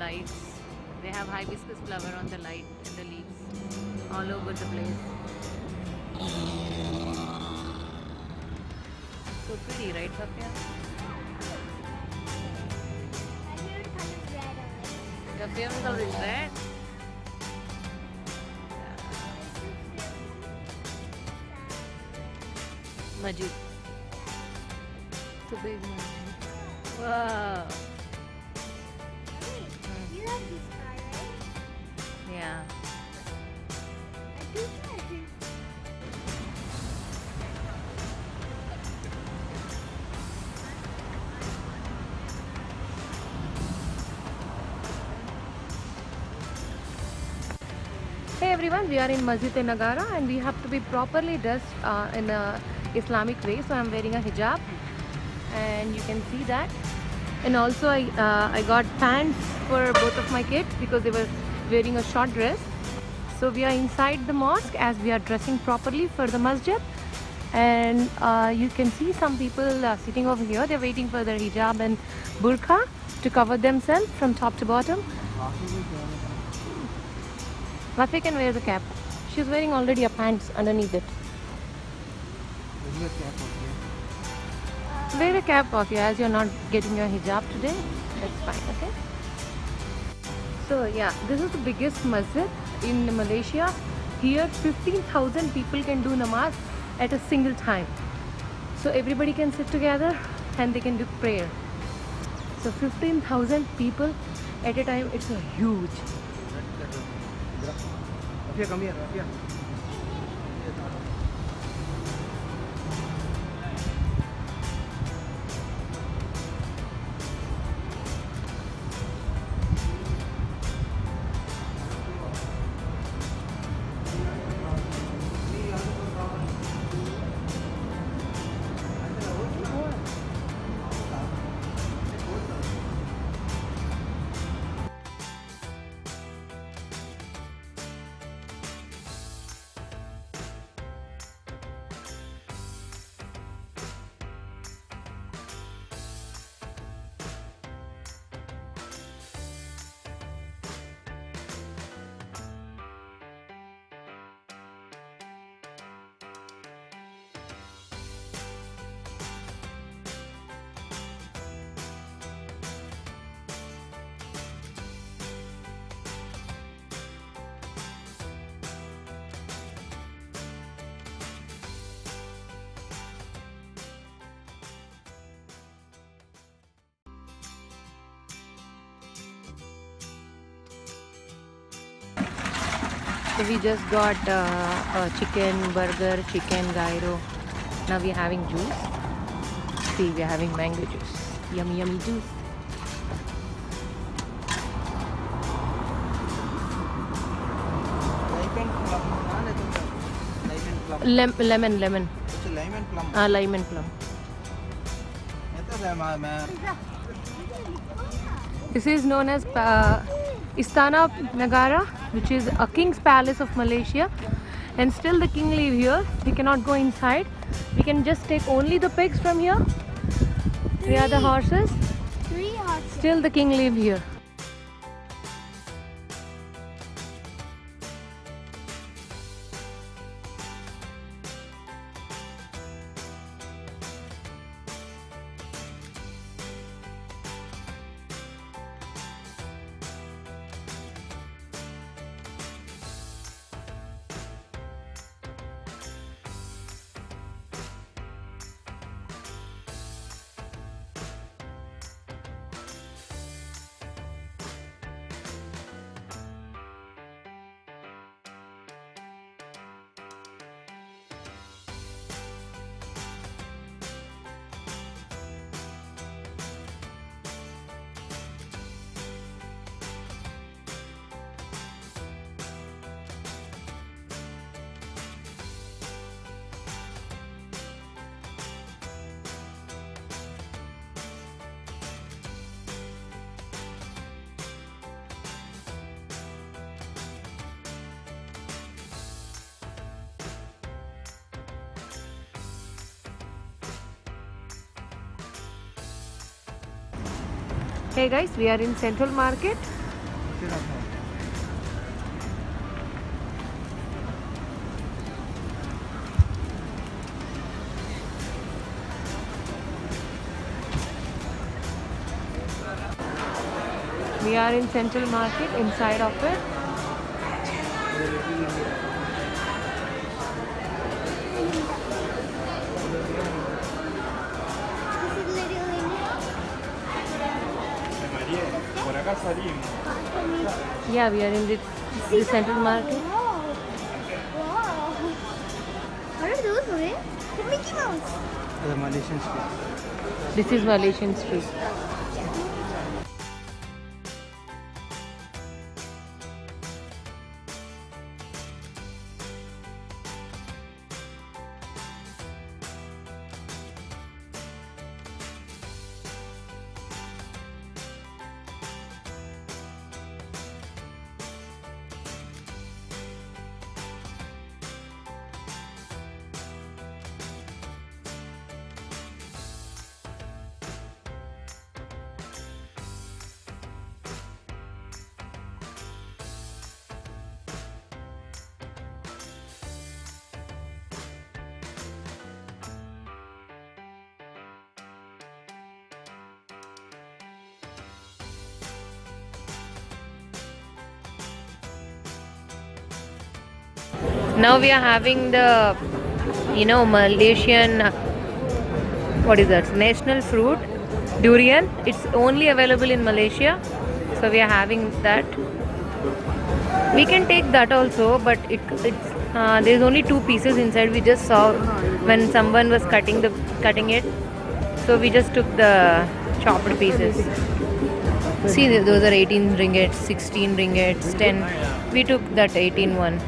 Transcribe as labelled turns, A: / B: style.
A: lights. They have hibiscus flower on the light and the leaves all over the place. So pretty, right, Safia? Your favorite color is red? Majid. The big Majid. Wow.
B: You like this car, right?
A: Yeah.
B: I do too.
A: Hey everyone, we are in Masjid-e-Nagara and we have to be properly dressed in a Islamic way. So I'm wearing a hijab and you can see that. And also I got pants for both of my kids because they were wearing a short dress. So we are inside the mosque as we are dressing properly for the masjid. And you can see some people sitting over here. They're waiting for their hijab and burqa to cover themselves from top to bottom. Wafi can wear the cap. She's wearing already a pants underneath it. Wear a cap, Wafi, as you're not getting your hijab today. That's fine, okay? So yeah, this is the biggest masjid in Malaysia. Here 15,000 people can do namaz at a single time. So everybody can sit together and they can do prayer. So 15,000 people at a time, it's a huge.
C: Rafia, come here, Rafia.
A: So we just got a chicken burger, chicken gyro. Now we're having juice. See, we're having mango juice. Yummy, yummy juice. Lemon, lemon.
C: It's a lime and plum.
A: Lime and plum. This is known as Istana Nagara, which is a king's palace of Malaysia. And still the king live here. We cannot go inside. We can just take only the pigs from here. We are the horses.
B: 3 horses.
A: Still the king live here. Hey guys, we are in Central Market
C: ते दाखव.
A: We are in Central Market, inside of it.
B: This is Little India.
C: Por acá salimos.
A: Yeah, we are in the Central Market.
B: Wow. Wow. What are those, Ray? The Mickey Mouse.
C: The Malaysian street.
A: This is Malaysian Street. Now we are having the, Malaysian, what is that? National fruit, durian. It's only available in Malaysia, so we are having that. We can take that also, but there's only 2 pieces inside. We just saw when someone was cutting it, so we just took the chopped pieces. See, those are 18 ringgits, 16 ringgits, 10. We took that 18 one.